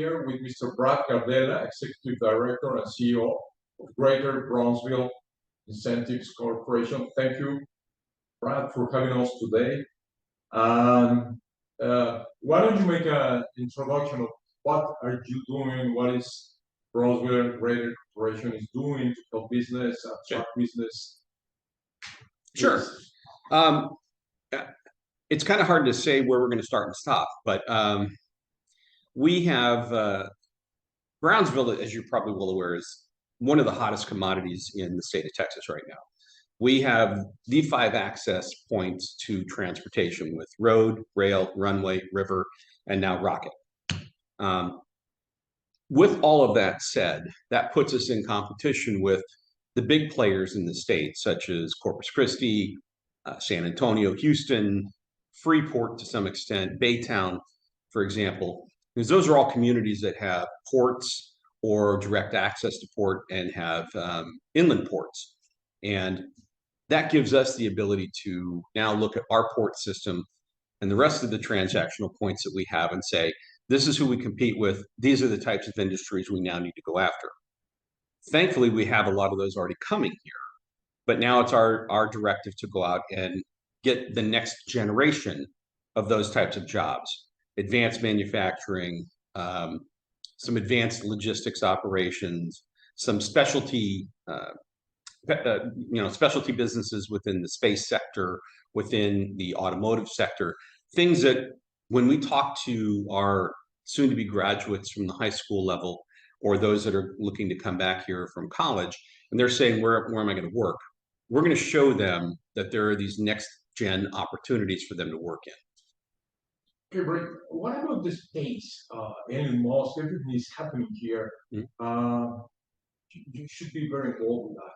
here with Mr. Bret Gardella, Executive Director and CEO of Greater Brownsville Incentives Corporation. Thank you, Bret, for having us today. Why don't you make an introduction of what are you doing, what is Brownsville Greater Corporation is doing to help business, attract business? Sure. It's kind of hard to say where we're going to start and stop, but we have Brownsville, as you're probably well aware, is one of the hottest commodities in the state of Texas right now. We have the 5 access points to transportation with road, rail, runway, river, and now rocket. With all of that said, that puts us in competition with the big players in the state, such as Corpus Christi, San Antonio, Houston, Freeport to some extent, Baytown, for example, because those are all communities that have ports or direct access to port and have inland ports. And that gives us the ability to now look at our port system and the rest of the transactional points that we have and say, this is who we compete with. These are the types of industries we now need to go after. Thankfully, we have a lot of those already coming here, but now it's our directive to go out and get the next generation of those types of jobs, advanced manufacturing, some advanced logistics operations, some specialty, specialty businesses within the space sector, within the automotive sector, things that when we talk to our soon-to-be graduates from the high school level or those that are looking to come back here from college, and they're saying, where am I going to work? We're going to show them that there are these next-gen opportunities for them to work in. Okay, Brett, what about the space? Elon Musk, everything is happening here. Mm-hmm. You should be very involved with that.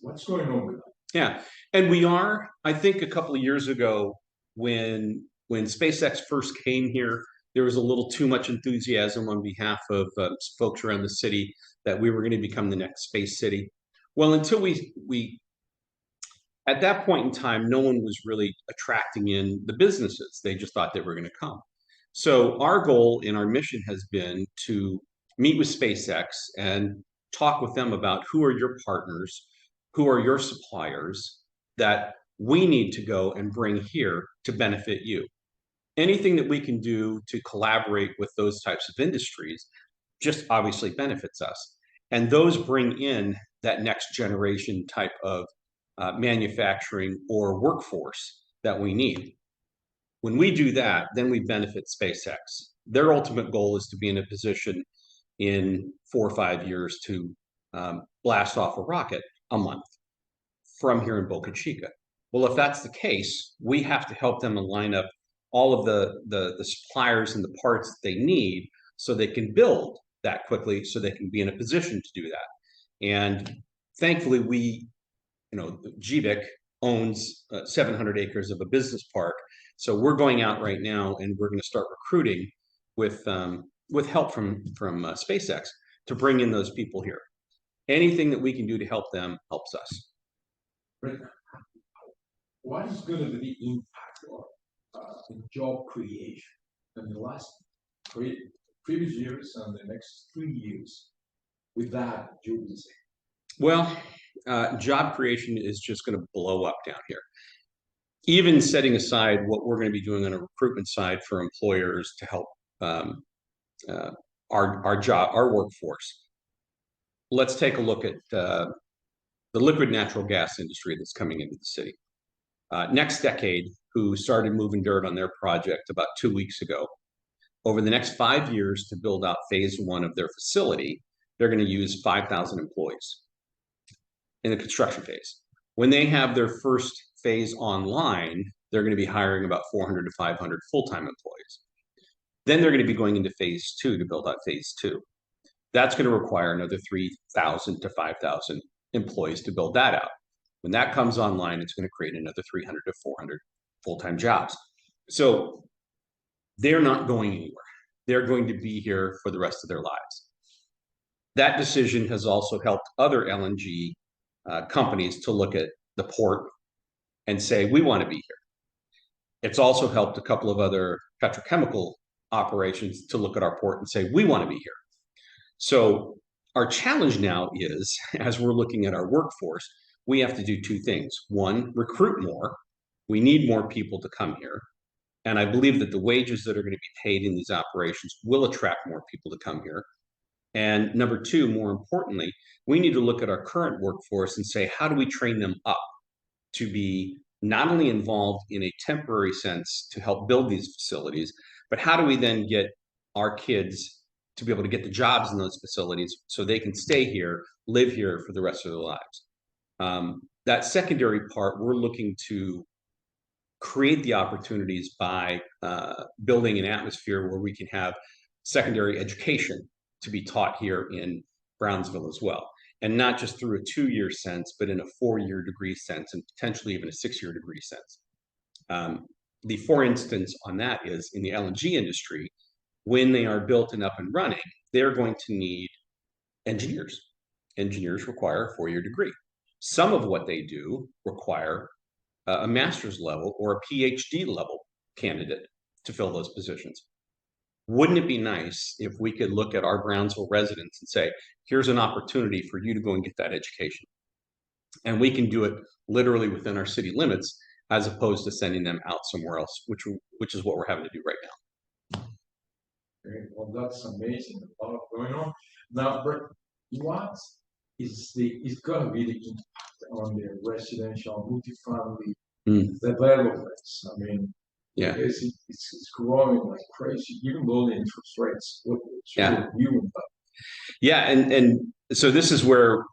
What's going on with that? Yeah, and we are. I think a couple of years ago, when SpaceX first came here, there was a little too much enthusiasm on behalf of folks around the city that we were going to become the next space city. Well, until we at that point in time, no one was really attracting in the businesses. They just thought they were going to come. So our goal and our mission has been to meet with SpaceX and talk with them about who are your partners, who are your suppliers that we need to go and bring here to benefit you. Anything that we can do to collaborate with those types of industries just obviously benefits us. And those bring in that next generation type of manufacturing or workforce that we need. When we do that, then we benefit SpaceX. Their ultimate goal is to be in a position in 4 or 5 years to blast off a rocket a month from here in Boca Chica. Well, if that's the case, we have to help them line up all of the suppliers and the parts that they need so they can build that quickly, so they can be in a position to do that. And thankfully, GBIC owns 700 acres of a business park. So we're going out right now and we're going to start recruiting with help from SpaceX to bring in those people here. Anything that we can do to help them helps us. What is going to be the impact of job creation in the last previous years and the next 3 years with that, you would say? Well, job creation is just going to blow up down here. Even setting aside what we're going to be doing on a recruitment side for employers to help our workforce. Let's take a look at the liquid natural gas industry that's coming into the city. Next Decade, who started moving dirt on their project about 2 weeks ago, over the next 5 years to build out phase 1 of their facility, they're going to use 5,000 employees in the construction phase. When they have their first phase online, they're going to be hiring about 400 to 500 full-time employees. Then they're going to be going into phase 2 to build out phase 2. That's going to require another 3,000 to 5,000 employees to build that out. When that comes online, it's going to create another 300 to 400 full-time jobs. So they're not going anywhere. They're going to be here for the rest of their lives. That decision has also helped other LNG companies to look at the port and say, we want to be here. It's also helped a couple of other petrochemical operations to look at our port and say, we want to be here. So our challenge now is, as we're looking at our workforce, we have to do two things. One, recruit more. We need more people to come here. And I believe that the wages that are going to be paid in these operations will attract more people to come here. And number two, more importantly, we need to look at our current workforce and say, how do we train them up to be not only involved in a temporary sense to help build these facilities, but how do we then get our kids to be able to get the jobs in those facilities so they can stay here, live here for the rest of their lives? That secondary part, we're looking to create the opportunities by building an atmosphere where we can have secondary education to be taught here in Brownsville as well. And not just through a 2-year sense, but in a 4-year degree sense, and potentially even a 6-year degree sense. The for instance on that is in the LNG industry, when they are built and up and running, they're going to need engineers. Engineers require a 4-year degree. Some of what they do require a master's level or a PhD level candidate to fill those positions. Wouldn't it be nice if we could look at our Brownsville residents and say, here's an opportunity for you to go and get that education. And we can do it literally within our city limits, as opposed to sending them out somewhere else, which is what we're having to do right now. Okay, well, that's amazing. A lot going on. Now, Brett, what is going to be the impact on the residential multifamily developments? I mean, yeah, it's growing like crazy, even though the interest rates. What's your view on that? Yeah, and so this is where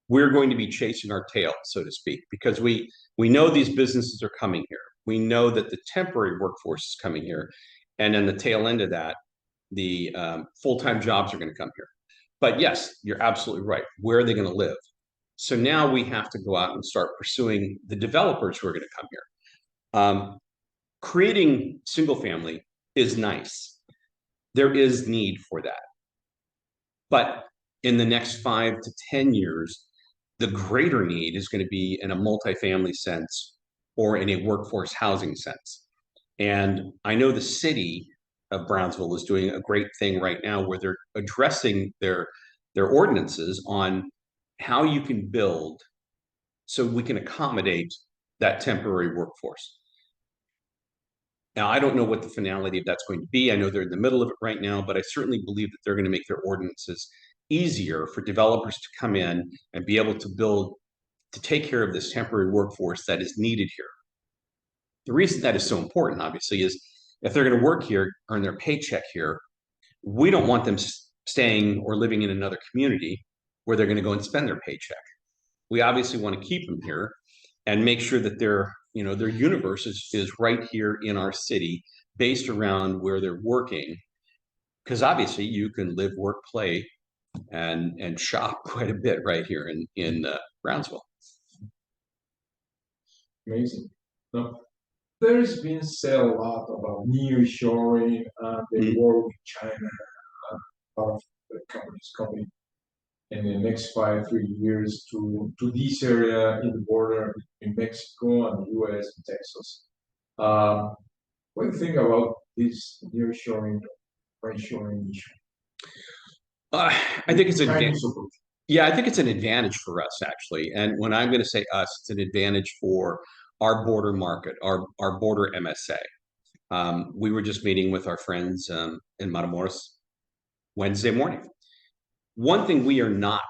we're going to be chasing our tail, so to speak, because we know these businesses are coming here. We know that the temporary workforce is coming here, and then the tail end of that, the full-time jobs are going to come here. But yes, you're absolutely right. Where are they going to live? So now we have to go out and start pursuing the developers who are going to come here. Creating single family is nice. There is need for that. But in the next 5 to 10 years, the greater need is going to be in a multifamily sense or in a workforce housing sense. And I know the city of Brownsville is doing a great thing right now where they're addressing their ordinances on how you can build so we can accommodate that temporary workforce. Now, I don't know what the finality of that's going to be. I know they're in the middle of it right now, but I certainly believe that they're going to make their ordinances easier for developers to come in and be able to build, to take care of this temporary workforce that is needed here. The reason that is so important, obviously, is if they're going to work here, earn their paycheck here, we don't want them staying or living in another community where they're going to go and spend their paycheck. We obviously want to keep them here and make sure that their universe is right here in our city based around where they're working. Because obviously you can live, work, play, and shop quite a bit right here in Brownsville. Amazing. Now, there's been said a lot about nearshoring, the war with China, a lot of the companies coming in the next 3 years to this area in the border between Mexico and the U.S. and Texas. What do you think about this nearshoring, friendshoring issue? I think it's I think it's an advantage for us, actually. And when I'm going to say us, it's an advantage for our border market, our border MSA. We were just meeting with our friends in Matamoros Wednesday morning. One thing we are not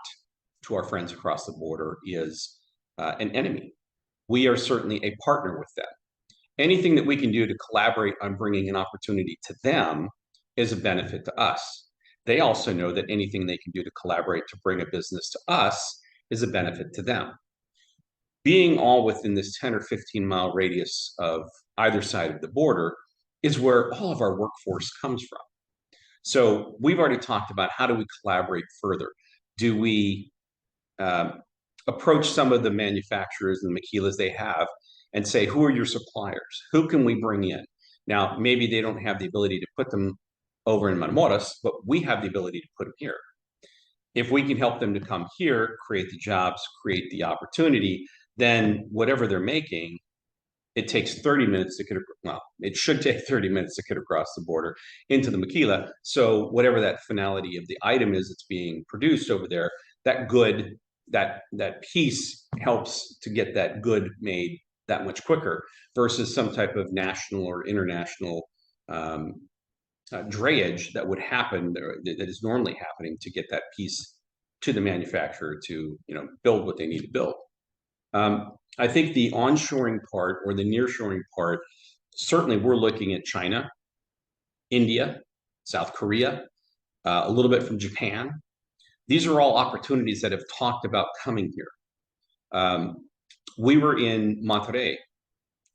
to our friends across the border is an enemy. We are certainly a partner with them. Anything that we can do to collaborate on bringing an opportunity to them is a benefit to us. They also know that anything they can do to collaborate to bring a business to us is a benefit to them. Being all within this 10 or 15 mile radius of either side of the border is where all of our workforce comes from. So we've already talked about how do we collaborate further? Do we approach some of the manufacturers and the maquilas they have and say, who are your suppliers? Who can we bring in? Now, maybe they don't have the ability to put them over in Matamoros, but we have the ability to put them here. If we can help them to come here, create the jobs, create the opportunity, then whatever they're making it takes 30 minutes to get, well, it should take 30 minutes to get across the border into the maquila. So whatever that finality of the item is that's being produced over there, that good, that piece helps to get that good made that much quicker versus some type of national or international drayage that would happen, that is normally happening to get that piece to the manufacturer to build what they need to build. I think the onshoring part or the nearshoring part, certainly we're looking at China, India, South Korea, a little bit from Japan. These are all opportunities that have talked about coming here. We were in Monterrey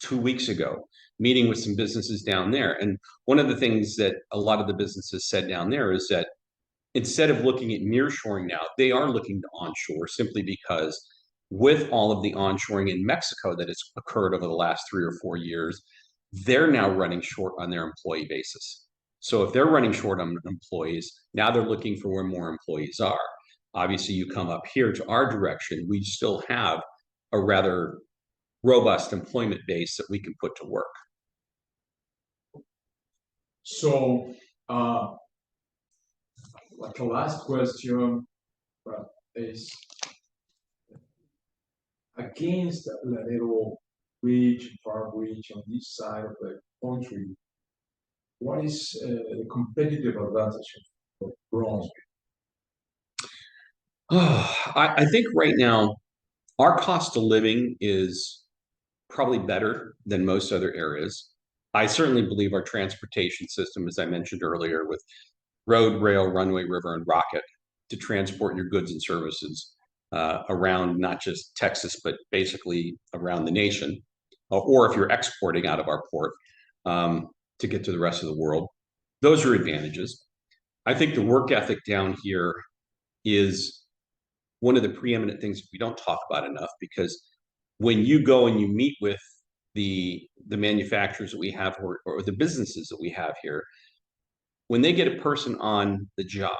2 weeks ago, meeting with some businesses down there. And one of the things that a lot of the businesses said down there is that instead of looking at nearshoring now, they are looking to onshore simply because with all of the onshoring in Mexico that has occurred over the last 3 or 4 years, they're now running short on their employee basis. So if they're running short on employees, now they're looking for where more employees are. Obviously, you come up here to our direction, we still have a rather robust employment base that we can put to work. So, like a last question is against the little far reach on this side of the country. What is the competitive advantage of Brownsville? I think right now our cost of living is probably better than most other areas. I certainly believe our transportation system, as I mentioned earlier, with road, rail, runway, river, and rocket to transport your goods and services around not just Texas, but basically around the nation, or if you're exporting out of our port to get to the rest of the world. Those are advantages. I think the work ethic down here is one of the preeminent things we don't talk about enough, because when you go and you meet with the manufacturers that we have or the businesses that we have here, when they get a person on the job,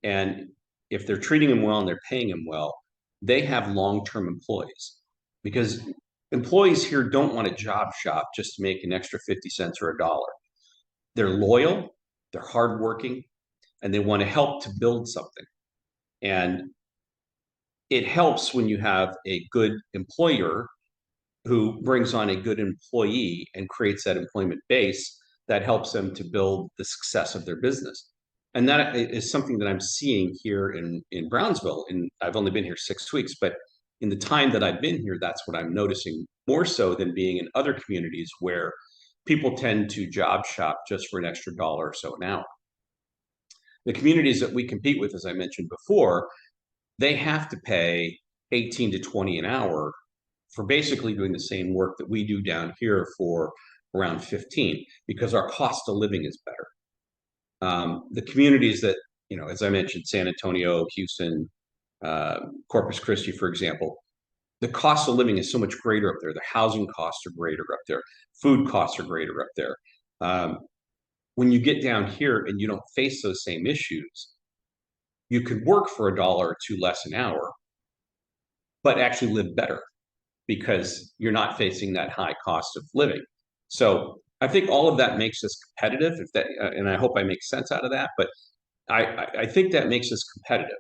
and if they're treating them well and they're paying them well, they have long-term employees, because employees here don't want a job shop just to make an extra 50 cents or $1. They're loyal, they're hardworking, and they want to help to build something. And it helps when you have a good employer who brings on a good employee and creates that employment base that helps them to build the success of their business. And that is something that I'm seeing here in Brownsville. And I've only been here 6 weeks, but in the time that I've been here, that's what I'm noticing more so than being in other communities where people tend to job shop just for an extra dollar or so an hour. The communities that we compete with, as I mentioned before, they have to pay 18 to 20 an hour for basically doing the same work that we do down here for around 15, because our cost of living is better. The communities that, as I mentioned, San Antonio, Houston, Corpus Christi, for example, the cost of living is so much greater up there. The housing costs are greater up there. Food costs are greater up there. When you get down here and you don't face those same issues, you could work for $1 or $2 less an hour, but actually live better because you're not facing that high cost of living. So I think all of that makes us competitive, and I hope I make sense out of that, but I think that makes us competitive.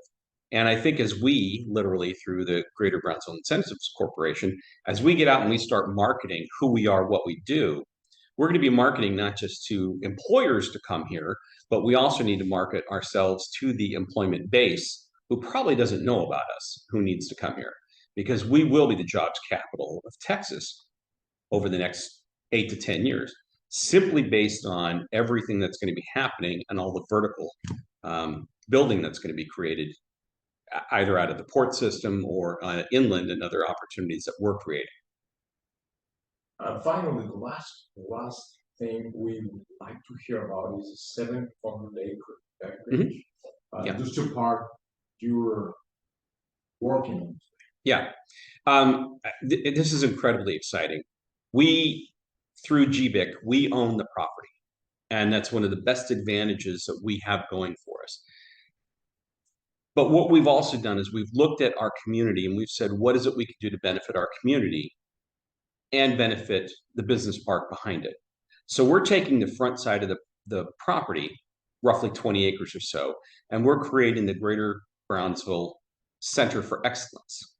And I think as we, literally through the Greater Brownsville Incentives Corporation, as we get out and we start marketing who we are, what we do, we're going to be marketing not just to employers to come here, but we also need to market ourselves to the employment base who probably doesn't know about us, who needs to come here, because we will be the jobs capital of Texas over the next 8 to 10 years, simply based on everything that's going to be happening and all the vertical building that's going to be created either out of the port system or inland, and other opportunities that we're creating. Finally, the last thing we would like to hear about is a 700-acre acreage. Just a part you're working on. Yeah, this is incredibly exciting. We, through GBIC, we own the property, and that's one of the best advantages that we have going for us. But what we've also done is we've looked at our community and we've said, what is it we can do to benefit our community? and benefit the business park behind it. So we're taking the front side of the property, roughly 20 acres or so, and we're creating the Greater Brownsville Center for Excellence.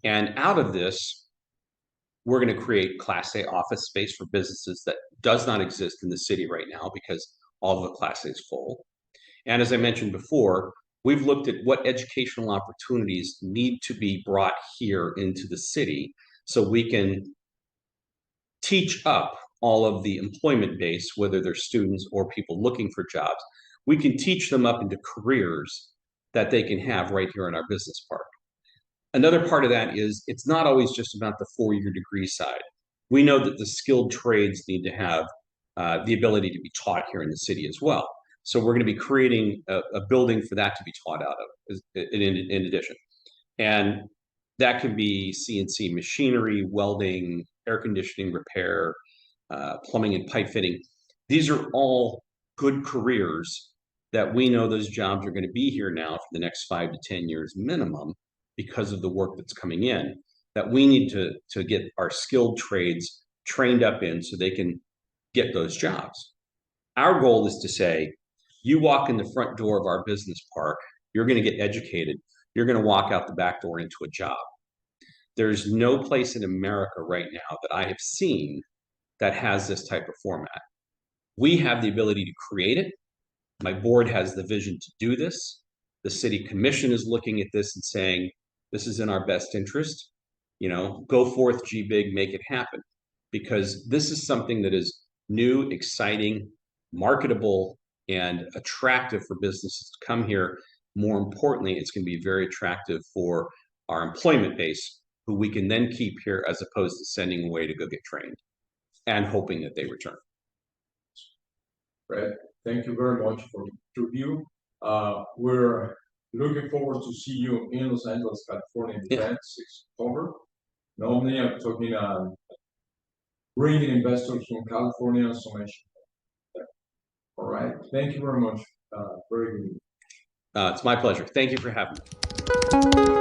And out of this, we're going to create Class A office space for businesses that does not exist in the city right now because all of the Class A is full. And as I mentioned before, we've looked at what educational opportunities need to be brought here into the city so we can teach up all of the employment base, whether they're students or people looking for jobs. We can teach them up into careers that they can have right here in our business park. Another part of that is it's not always just about the four-year degree side. We know that the skilled trades need to have the ability to be taught here in the city as well. So we're going to be creating a building for that to be taught out of in addition. And that can be CNC machinery, welding, air conditioning repair, plumbing and pipe fitting. These are all good careers that we know those jobs are going to be here now for the next 5 to 10 years minimum because of the work that's coming in, that we need to get our skilled trades trained up in so they can get those jobs. Our goal is to say, you walk in the front door of our business park, you're going to get educated, you're going to walk out the back door into a job. There's no place in America right now that I have seen that has this type of format. We have the ability to create it. My board has the vision to do this. The city commission is looking at this and saying, this is in our best interest. You know, go forth, G Big, make it happen. Because this is something that is new, exciting, marketable, and attractive for businesses to come here. More importantly, it's going to be very attractive for our employment base, who we can then keep here as opposed to sending away to go get trained and hoping that they return. Right. Thank you very much for the interview. We're looking forward to see you in Los Angeles, California, in the event 6th October. Normally, I'm talking bringing investors from California, so much. All right. Thank you very much. Very good. It's my pleasure. Thank you for having me.